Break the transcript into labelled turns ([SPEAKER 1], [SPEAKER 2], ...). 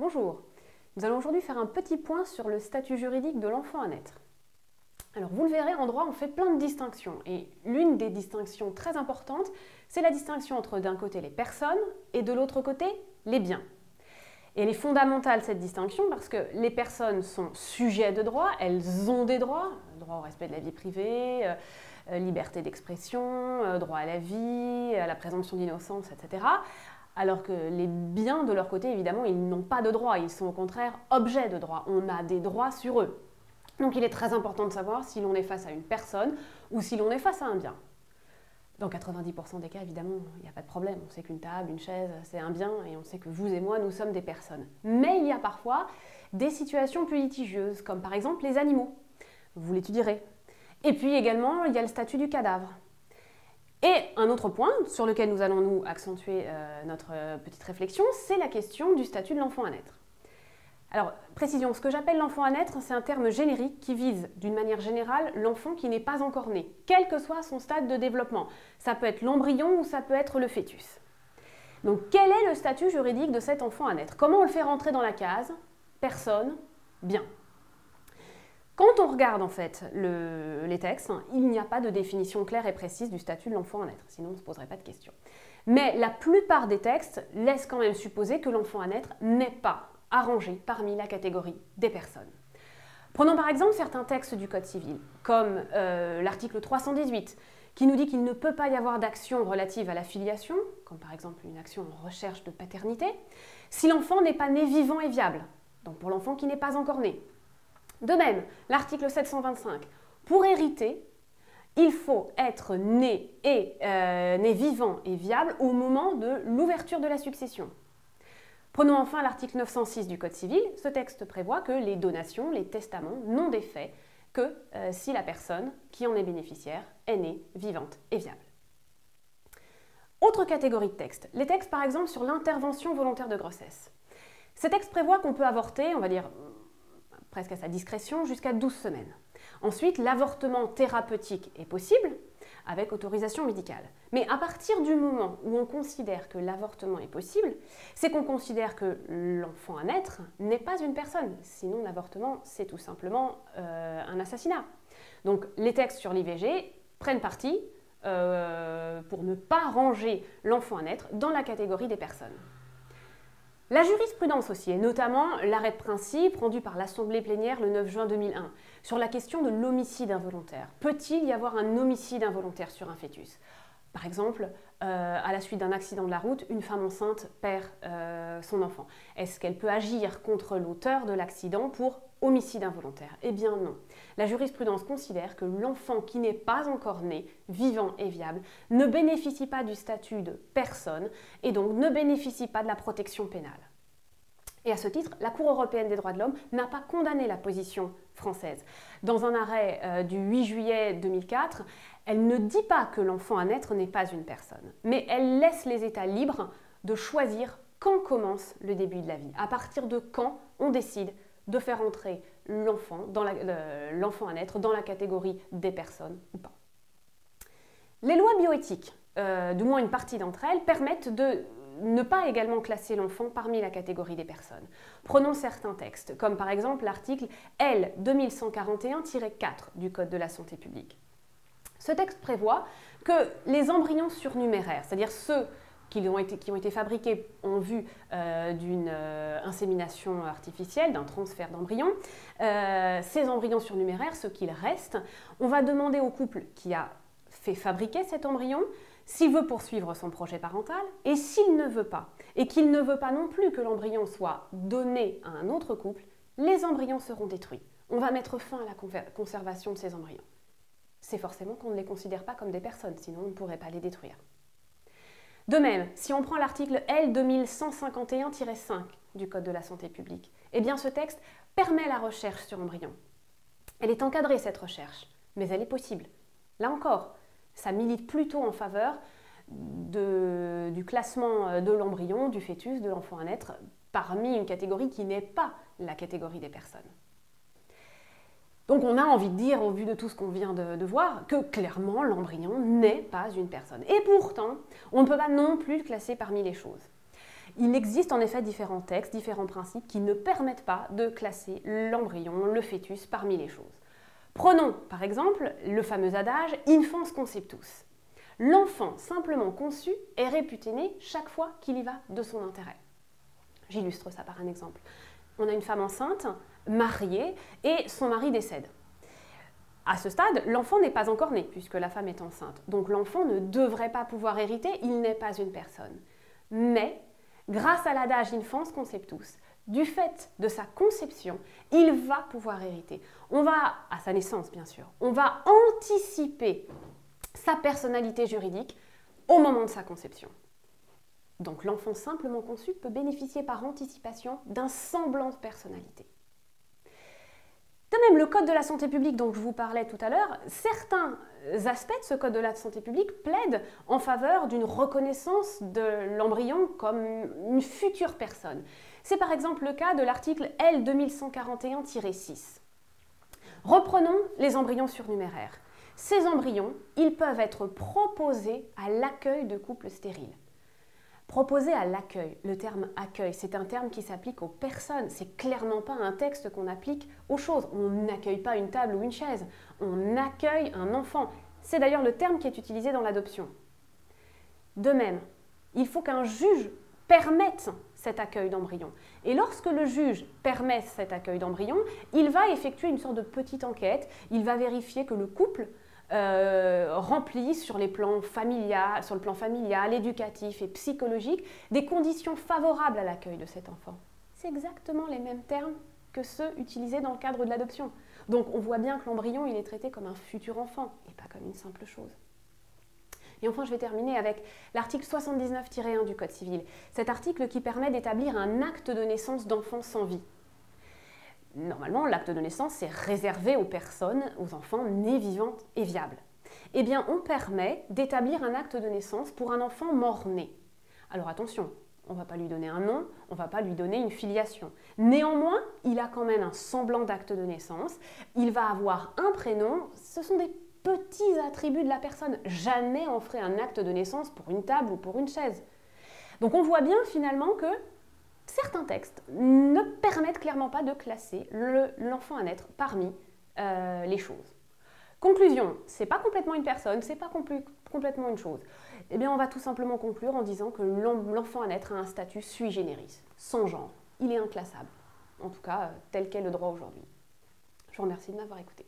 [SPEAKER 1] Bonjour, nous allons aujourd'hui faire un petit point sur le statut juridique de l'enfant à naître. Alors vous le verrez, en droit on fait plein de distinctions et l'une des distinctions très importantes, c'est la distinction entre d'un côté les personnes et de l'autre côté les biens. Et elle est fondamentale cette distinction parce que les personnes sont sujets de droit, elles ont des droits, droit au respect de la vie privée, liberté d'expression, droit à la vie, à la présomption d'innocence, etc. Alors que les biens, de leur côté, évidemment, ils n'ont pas de droits, ils sont au contraire objets de droit. On a des droits sur eux. Donc il est très important de savoir si l'on est face à une personne ou si l'on est face à un bien. Dans 90% des cas, évidemment, il n'y a pas de problème. On sait qu'une table, une chaise, c'est un bien et on sait que vous et moi, nous sommes des personnes. Mais il y a parfois des situations plus litigieuses, comme par exemple les animaux. Vous l'étudierez. Et puis également, il y a le statut du cadavre. Et un autre point sur lequel nous allons nous accentuer notre petite réflexion, c'est la question du statut de l'enfant à naître. Alors, précision, ce que j'appelle l'enfant à naître, c'est un terme générique qui vise, d'une manière générale, l'enfant qui n'est pas encore né, quel que soit son stade de développement. Ça peut être l'embryon ou ça peut être le fœtus. Donc, quel est le statut juridique de cet enfant à naître? Comment on le fait rentrer dans la case? Personne, bien. Quand on regarde en fait les textes, il n'y a pas de définition claire et précise du statut de l'enfant à naître, sinon on ne se poserait pas de questions. Mais la plupart des textes laissent quand même supposer que l'enfant à naître n'est pas arrangé parmi la catégorie des personnes. Prenons par exemple certains textes du Code civil, comme l'article 318, qui nous dit qu'il ne peut pas y avoir d'action relative à la filiation, comme par exemple une action en recherche de paternité, si l'enfant n'est pas né vivant et viable, donc pour l'enfant qui n'est pas encore né. De même, l'article 725, pour hériter, il faut être né vivant et viable au moment de l'ouverture de la succession. Prenons enfin l'article 906 du Code civil. Ce texte prévoit que les donations, les testaments n'ont d'effet que si la personne qui en est bénéficiaire est née vivante et viable. Autre catégorie de textes, les textes par exemple sur l'intervention volontaire de grossesse. Ces textes prévoient qu'on peut avorter, on va dire presque à sa discrétion, jusqu'à 12 semaines. Ensuite, l'avortement thérapeutique est possible, avec autorisation médicale. Mais à partir du moment où on considère que l'avortement est possible, c'est qu'on considère que l'enfant à naître n'est pas une personne. Sinon, l'avortement, c'est tout simplement un assassinat. Donc, les textes sur l'IVG prennent parti pour ne pas ranger l'enfant à naître dans la catégorie des personnes. La jurisprudence aussi, et notamment l'arrêt de principe rendu par l'Assemblée plénière le 9 juin 2001 sur la question de l'homicide involontaire. Peut-il y avoir un homicide involontaire sur un fœtus? Par exemple, à la suite d'un accident de la route, une femme enceinte perd son enfant. Est-ce qu'elle peut agir contre l'auteur de l'accident pour homicide involontaire? Eh bien non. La jurisprudence considère que l'enfant qui n'est pas encore né, vivant et viable, ne bénéficie pas du statut de personne et donc ne bénéficie pas de la protection pénale. Et à ce titre, la Cour européenne des droits de l'homme n'a pas condamné la position française. Dans un arrêt du 8 juillet 2004, elle ne dit pas que l'enfant à naître n'est pas une personne, mais elle laisse les États libres de choisir quand commence le début de la vie, à partir de quand on décide de faire entrer l'enfant à naître dans la catégorie des personnes ou pas. Les lois bioéthiques, du moins une partie d'entre elles, permettent de ne pas également classer l'enfant parmi la catégorie des personnes. Prenons certains textes, comme par exemple l'article L 2141-4 du Code de la santé publique. Ce texte prévoit que les embryons surnuméraires, c'est-à-dire ceux qui ont été fabriqués en vue d'une insémination artificielle, d'un transfert d'embryons, ces embryons surnuméraires, ce qu'il reste, on va demander au couple qui a fait fabriquer cet embryon s'il veut poursuivre son projet parental et s'il ne veut pas, et qu'il ne veut pas non plus que l'embryon soit donné à un autre couple, les embryons seront détruits. On va mettre fin à la conservation de ces embryons. C'est forcément qu'on ne les considère pas comme des personnes, sinon on ne pourrait pas les détruire. De même, si on prend l'article L 2151-5 du Code de la santé publique, eh bien ce texte permet la recherche sur embryon. Elle est encadrée cette recherche, mais elle est possible. Là encore, ça milite plutôt en faveur du classement de l'embryon, du fœtus, de l'enfant à naître, parmi une catégorie qui n'est pas la catégorie des personnes. Donc on a envie de dire, au vu de tout ce qu'on vient de voir, que clairement l'embryon n'est pas une personne. Et pourtant, on ne peut pas non plus le classer parmi les choses. Il existe en effet différents textes, différents principes qui ne permettent pas de classer l'embryon, le fœtus parmi les choses. Prenons par exemple le fameux adage « Infans conceptus ». L'enfant simplement conçu est réputé né chaque fois qu'il y va de son intérêt. J'illustre ça par un exemple. On a une femme enceinte, mariée, et son mari décède. À ce stade, l'enfant n'est pas encore né, puisque la femme est enceinte. Donc l'enfant ne devrait pas pouvoir hériter, il n'est pas une personne. Mais, grâce à l'adage Infans conceptus, du fait de sa conception, il va pouvoir hériter. On va, à sa naissance bien sûr, on va anticiper sa personnalité juridique au moment de sa conception. Donc l'enfant simplement conçu peut bénéficier par anticipation d'un semblant de personnalité. De même, le Code de la santé publique dont je vous parlais tout à l'heure, certains aspects de ce Code de la santé publique plaident en faveur d'une reconnaissance de l'embryon comme une future personne. C'est par exemple le cas de l'article L 2141-6. Reprenons les embryons surnuméraires. Ces embryons, ils peuvent être proposés à l'accueil de couples stériles. Proposés à l'accueil, le terme accueil, c'est un terme qui s'applique aux personnes, c'est clairement pas un texte qu'on applique aux choses. On n'accueille pas une table ou une chaise, on accueille un enfant. C'est d'ailleurs le terme qui est utilisé dans l'adoption. De même, il faut qu'un juge permette cet accueil d'embryon. Et lorsque le juge permet cet accueil d'embryon, il va effectuer une sorte de petite enquête, il va vérifier que le couple remplit sur le plan familial, éducatif et psychologique des conditions favorables à l'accueil de cet enfant. C'est exactement les mêmes termes que ceux utilisés dans le cadre de l'adoption. Donc on voit bien que l'embryon il est traité comme un futur enfant et pas comme une simple chose. Et enfin, je vais terminer avec l'article 79-1 du Code civil. Cet article qui permet d'établir un acte de naissance d'enfant sans vie. Normalement, l'acte de naissance est réservé aux personnes, aux enfants nés vivants et viables. Eh bien, on permet d'établir un acte de naissance pour un enfant mort-né. Alors attention, on ne va pas lui donner un nom, on ne va pas lui donner une filiation. Néanmoins, il a quand même un semblant d'acte de naissance, il va avoir un prénom, ce sont des petits attributs de la personne. Jamais on ferait un acte de naissance pour une table ou pour une chaise. Donc on voit bien finalement que certains textes ne permettent clairement pas de classer l'enfant à naître parmi les choses. Conclusion, c'est pas complètement une personne, c'est pas complètement une chose. Eh bien, on va tout simplement conclure en disant que l'enfant à naître a un statut sui generis, sans genre. Il est inclassable. En tout cas, tel qu'est le droit aujourd'hui. Je vous remercie de m'avoir écouté.